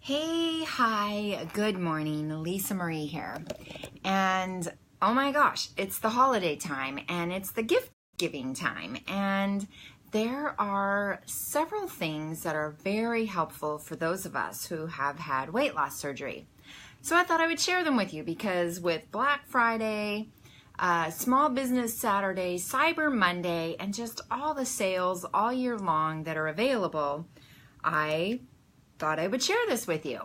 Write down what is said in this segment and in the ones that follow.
Hey, hi, good morning, Lisa Marie here. And oh my gosh, it's the holiday time and it's the gift giving time. And there are several things that are very helpful for those of us who have had weight loss surgery. So I thought I would share them with you because with Black Friday, Small Business Saturday, Cyber Monday, and just all the sales all year long that are available, I thought I would share this with you.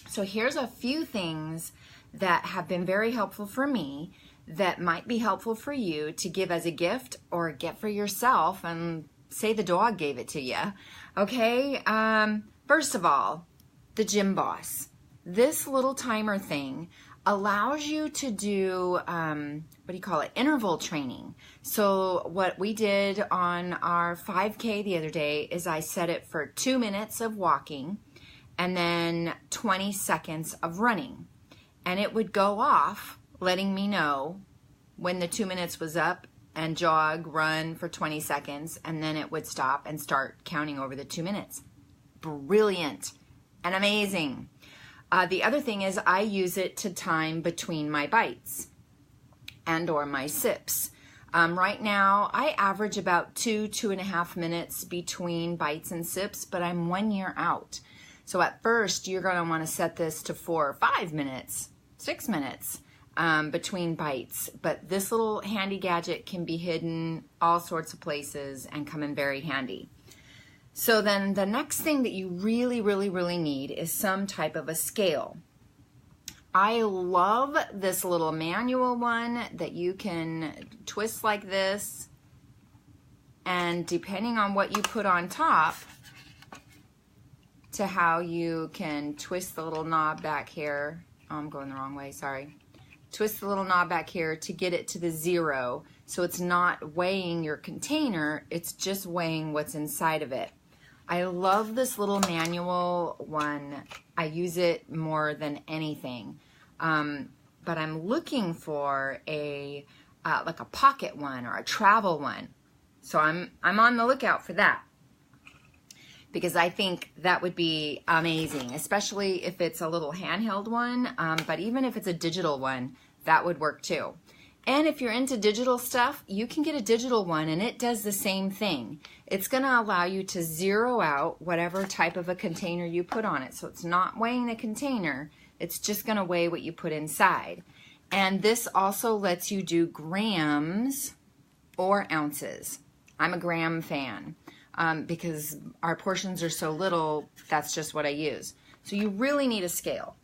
So here's a few things that have been very helpful for me that might be helpful for you to give as a gift or get for yourself, and say the dog gave it to you. Okay, first of all, the Gym Boss. This little timer thing allows you to do, interval training. So what we did on our 5K the other day is I set it for 2 minutes of walking and then 20 seconds of running. And it would go off letting me know when the 2 minutes was up and jog, run for 20 seconds, and then it would stop and start counting over the 2 minutes. Brilliant and amazing. The other thing is I use it to time between my bites and or my sips. Right now, I average about 2.5 minutes between bites and sips, but I'm 1 year out. So at first, you're going to want to set this to 4 or 5 minutes, 6 minutes between bites. But this little handy gadget can be hidden all sorts of places and come in very handy. So then the next thing that you really need is some type of a scale. I love this little manual one that you can twist like this, and depending on what you put on top to how you can twist the little knob back here. Oh, I'm going the wrong way, sorry. Twist the little knob back here to get it to the 0, so it's not weighing your container, it's just weighing what's inside of it. I love this little manual one. I use it more than anything. But I'm looking for a like a pocket one or a travel one. So I'm on the lookout for that, because I think that would be amazing, especially if it's a little handheld one. But even if it's a digital one, that would work too. And if you're into digital stuff, you can get a digital one and it does the same thing. It's going to allow you to zero out whatever type of a container you put on it. So it's not weighing the container, it's just going to weigh what you put inside. And this also lets you do grams or ounces. I'm a gram fan because our portions are so little, that's just what I use. So you really need a scale.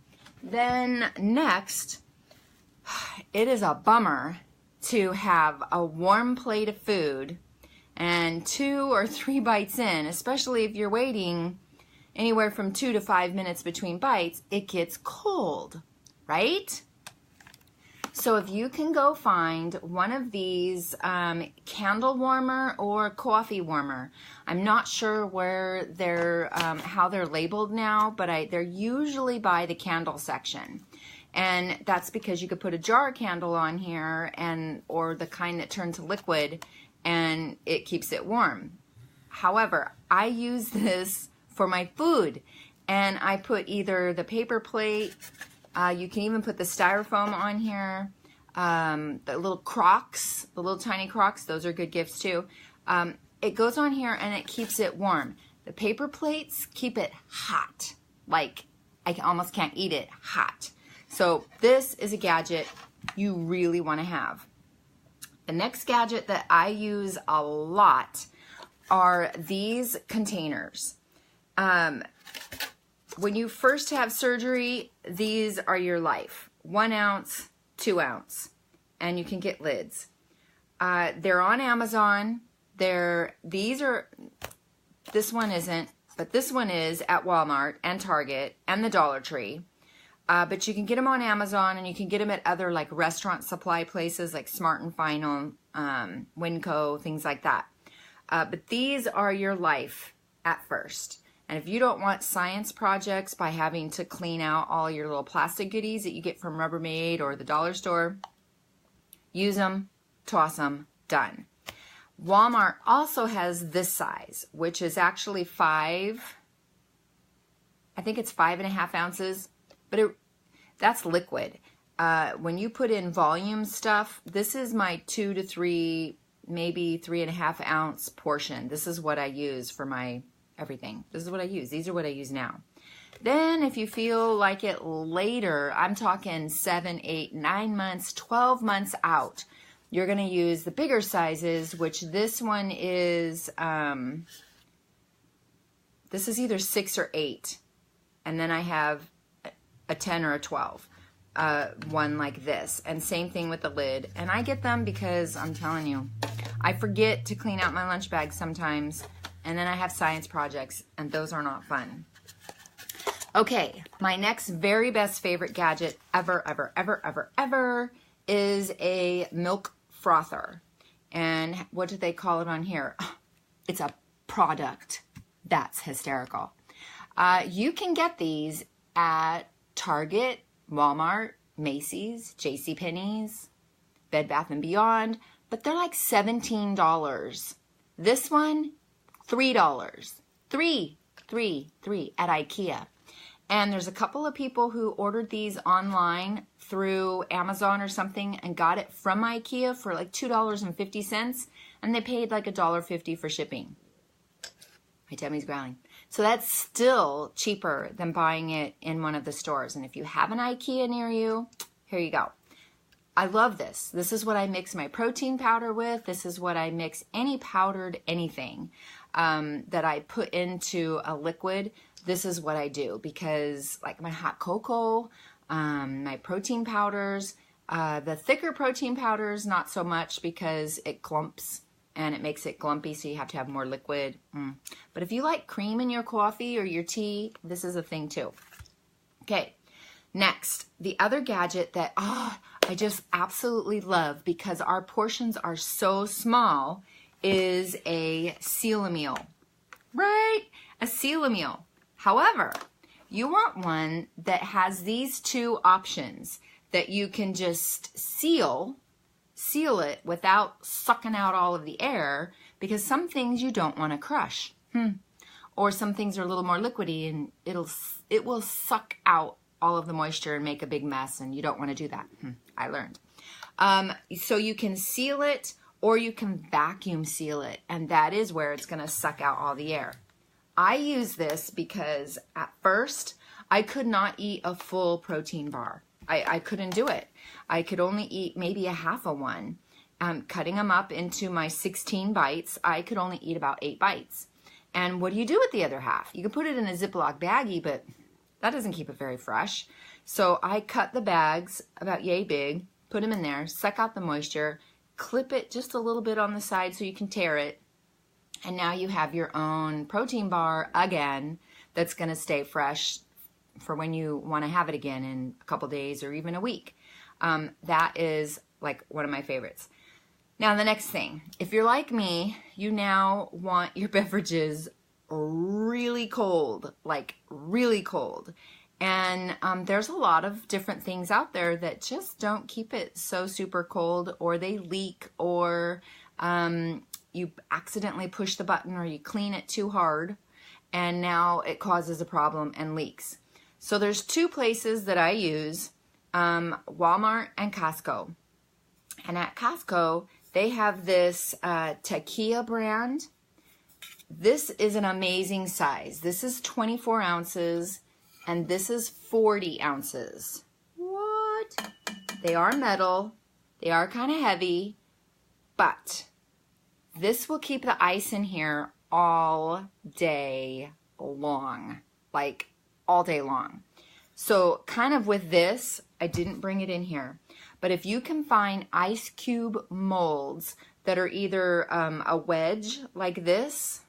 Then next, it is a bummer to have a warm plate of food and 2 or 3 bites in, especially if you're waiting anywhere from 2 to 5 minutes between bites, it gets cold, right? So if you can go find one of these candle warmer or coffee warmer, I'm not sure where they're, how they're labeled now, but they're usually by the candle section. And that's because you could put a jar candle on here or the kind that turns to liquid and it keeps it warm. However, I use this for my food, and I put either the paper plate, you can even put the styrofoam on here, the little crocs, the little tiny crocs, those are good gifts too. It goes on here and it keeps it warm. The paper plates keep it hot, like I almost can't eat it hot. So this is a gadget you really want to have. The next gadget that I use a lot are these containers. When you first have surgery, these are your life. 1 ounce, 2 ounce, and you can get lids. They're on Amazon. This one isn't, but this one is at Walmart and Target and the Dollar Tree. But you can get them on Amazon, and you can get them at other like restaurant supply places like Smart and Final, Winco, things like that. But these are your life at first. And if you don't want science projects by having to clean out all your little plastic goodies that you get from Rubbermaid or the dollar store, use them, toss them, done. Walmart also has this size, which is actually 5 I think it's 5.5 ounces, but that's liquid. When you put in volume stuff, this is my 2 to 3, maybe 3.5 ounce portion. This is what I use for my everything. This is what I use. These are what I use now. Then if you feel like it later, I'm talking 7, 8, 9 months, 12 months out, you're going to use the bigger sizes, which this one is, this is either 6 or 8. And then I have a 10 or a 12, one like this. And same thing with the lid. And I get them because I'm telling you, I forget to clean out my lunch bag sometimes. And then I have science projects, and those are not fun. Okay, my next very best favorite gadget ever, ever, ever, ever, ever is a milk frother. And what do they call it on here? It's a product. That's hysterical. You can get these at Target, Walmart, Macy's, JCPenney's, Bed Bath & Beyond, but they're like $17. This one, $3. Three at IKEA. And there's a couple of people who ordered these online through Amazon or something and got it from IKEA for like $2.50, and they paid like $1.50 for shipping. My tummy's growling. So that's still cheaper than buying it in one of the stores. And if you have an IKEA near you, here you go. I love this. This is what I mix my protein powder with. This is what I mix any powdered anything that I put into a liquid. This is what I do because like my hot cocoa, my protein powders, the thicker protein powders, not so much because it clumps and it makes it glumpy, so you have to have more liquid. But if you like cream in your coffee or your tea, this is a thing too. Okay, next, the other gadget that I just absolutely love because our portions are so small is a Sealameal, right? A Sealameal. However, you want one that has these two options that you can just seal it without sucking out all of the air, because some things you don't want to crush. Or some things are a little more liquidy and it will suck out all of the moisture and make a big mess, and you don't want to do that. I learned. So you can seal it or you can vacuum seal it, and that is where it's going to suck out all the air. I use this because at first I could not eat a full protein bar. I couldn't do it. I could only eat maybe a half of one. Cutting them up into my 16 bites, I could only eat about 8 bites. And what do you do with the other half? You can put it in a Ziploc baggie, but that doesn't keep it very fresh. So I cut the bags about yay big, put them in there, suck out the moisture, clip it just a little bit on the side so you can tear it. And now you have your own protein bar again that's going to stay fresh for when you want to have it again in a couple days or even a week. That is like one of my favorites. Now the next thing, if you're like me, you now want your beverages really cold, like really cold. And there's a lot of different things out there that just don't keep it so super cold, or they leak, or you accidentally push the button, or you clean it too hard, and now it causes a problem and leaks. So there's two places that I use, Walmart and Costco. And at Costco, they have this Tequila brand. This is an amazing size. This is 24 ounces, and this is 40 ounces. What? They are metal. They are kind of heavy, but this will keep the ice in here all day long, like all day long. So kind of with this, I didn't bring it in here, but if you can find ice cube molds that are either a wedge like this,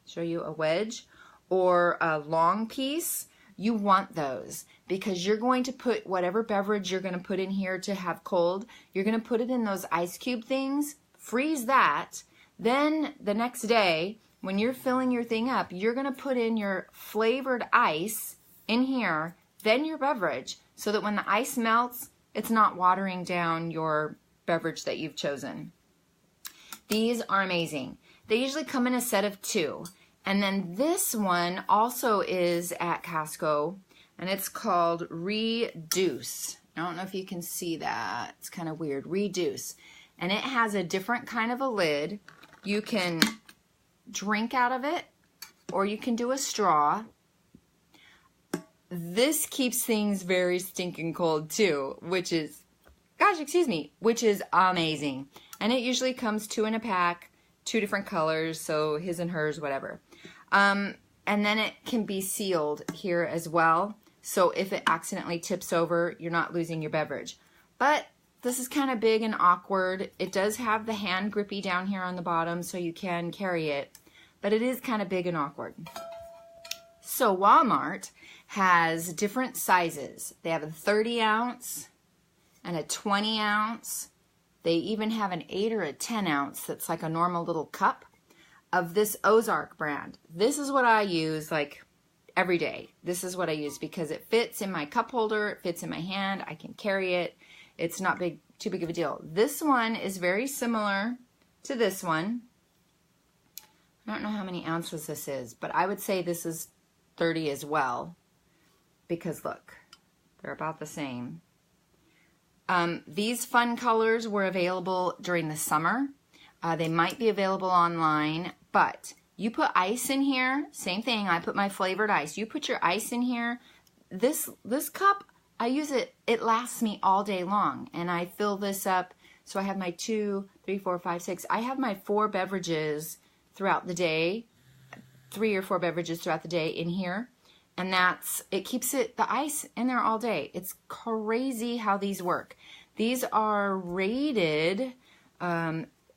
show you a wedge, or a long piece, you want those, because you're going to put whatever beverage you're going to put in here to have cold, you're going to put it in those ice cube things, freeze that, then the next day when you're filling your thing up, you're going to put in your flavored ice in here, then your beverage, so that when the ice melts, it's not watering down your beverage that you've chosen. These are amazing. They usually come in a set of 2, And then this one also is at Costco, and it's called Reduce. I don't know if you can see that. It's kind of weird. Reduce. And it has a different kind of a lid. You can drink out of it, or you can do a straw. This keeps things very stinking cold too, which is, gosh, excuse me, which is amazing. And it usually comes 2 in a pack, 2 different colors, so his and hers, whatever. And then it can be sealed here as well. So if it accidentally tips over, you're not losing your beverage. But this is kind of big and awkward. It does have the hand grippy down here on the bottom, so you can carry it. But it is kind of big and awkward. So Walmart has different sizes. They have a 30 ounce and a 20 ounce. They even have an 8 or a 10 ounce that's like a normal little cup of this Ozark brand. This is what I use like every day. This is what I use because it fits in my cup holder, it fits in my hand, I can carry it. It's not too big of a deal. This one is very similar to this one. I don't know how many ounces this is, but I would say this is 30 as well because look, they're about the same. These fun colors were available during the summer. They might be available online, but you put ice in here, same thing, I put my flavored ice. You put your ice in here. This cup, I use it, it lasts me all day long, and I fill this up, so I have my 2, 3, 4, 5, 6. I have my 4 beverages throughout the day, 3 or 4 beverages throughout the day in here, and it keeps the ice in there all day. It's crazy how these work. These are rated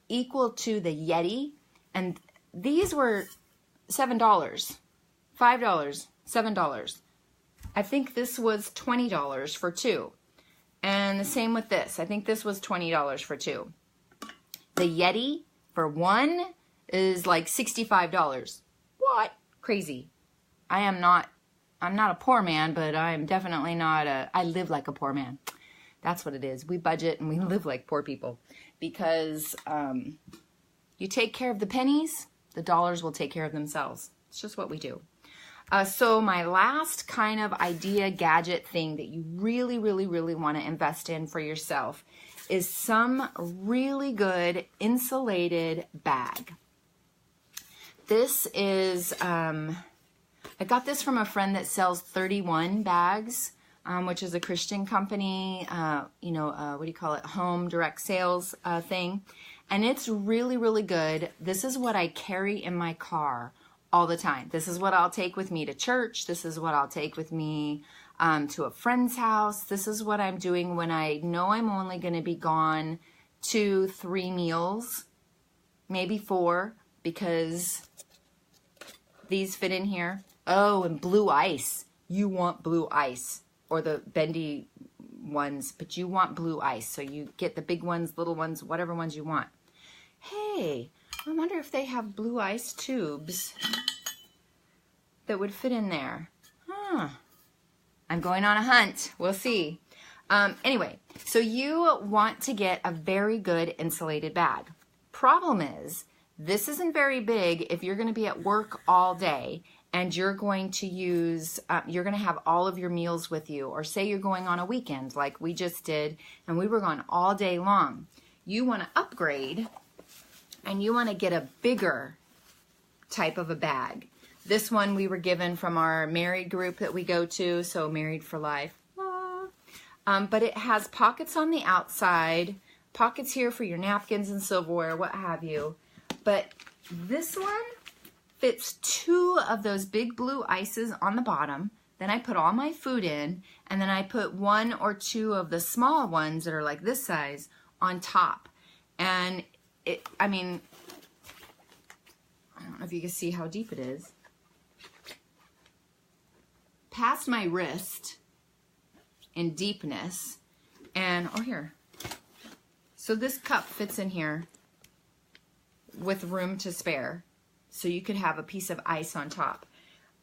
equal to the Yeti, and these were $7, $5, $7. I think this was $20 for 2. And the same with this. I think this was $20 for 2. The Yeti for 1 is like $65. What? Crazy. I'm not a poor man, but I'm definitely not I live like a poor man. That's what it is. We budget and we live like poor people because you take care of the pennies, the dollars will take care of themselves. It's just what we do. So my last kind of idea gadget thing that you really, really, really want to invest in for yourself is some really good insulated bag. This is, I got this from a friend that sells 31 bags, which is a Christian company, what do you call it, home direct sales thing. And it's really, really good. This is what I carry in my car all the time. This is what I'll take with me to church. This is what I'll take with me to a friend's house. This is what I'm doing when I know I'm only going to be gone 2, 3 meals, maybe 4, because these fit in here. Oh, and blue ice. You want blue ice, or the bendy ones, but you want blue ice. So you get the big ones, little ones, whatever ones you want. Hey, I wonder if they have blue ice tubes that would fit in there. Huh. I'm going on a hunt. We'll see. Anyway, so you want to get a very good insulated bag. Problem is, this isn't very big if you're going to be at work all day and you're going to you're going to have all of your meals with you, or say you're going on a weekend like we just did and we were gone all day long. You want to upgrade and you want to get a bigger type of a bag. This one we were given from our married group that we go to, so Married for Life. But it has pockets on the outside, pockets here for your napkins and silverware, what have you. But this one fits 2 of those big blue ices on the bottom. Then I put all my food in, and then I put 1 or 2 of the small ones that are like this size on top. And I don't know if you can see how deep it is. Past my wrist in deepness. And, here. So this cup fits in here with room to spare. So you could have a piece of ice on top.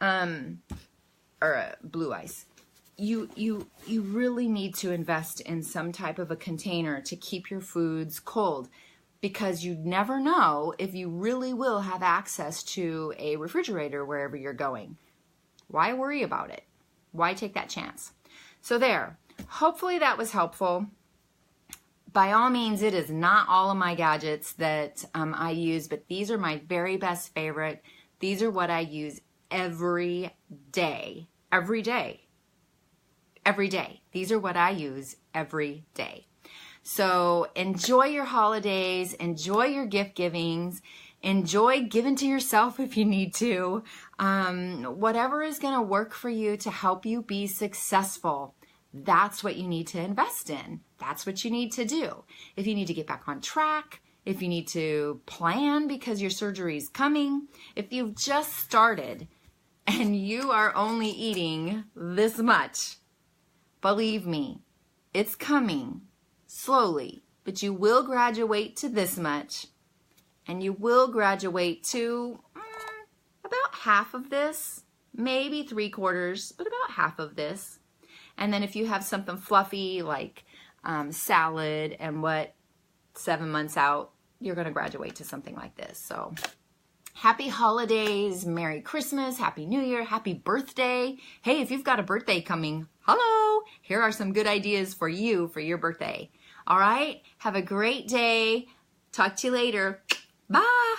Or a blue ice. You really need to invest in some type of a container to keep your foods cold, because you never know if you really will have access to a refrigerator wherever you're going. Why worry about it? Why take that chance? So there, hopefully that was helpful. By all means, it is not all of my gadgets that I use, but these are my very best favorite. These are what I use every day. Every day. Every day. These are what I use every day. So enjoy your holidays, enjoy your gift givings, enjoy giving to yourself if you need to. Whatever is going to work for you to help you be successful, that's what you need to invest in. That's what you need to do. If you need to get back on track, if you need to plan because your surgery is coming, if you've just started and you are only eating this much, believe me, it's coming. Slowly, but you will graduate to this much, and you will graduate to about half of this, maybe 3/4, but about half of this. And then if you have something fluffy like salad and 7 months out, you're going to graduate to something like this. So happy holidays, Merry Christmas, Happy New Year, happy birthday. Hey, if you've got a birthday coming, hello, here are some good ideas for you for your birthday. All right, have a great day. Talk to you later. Bye.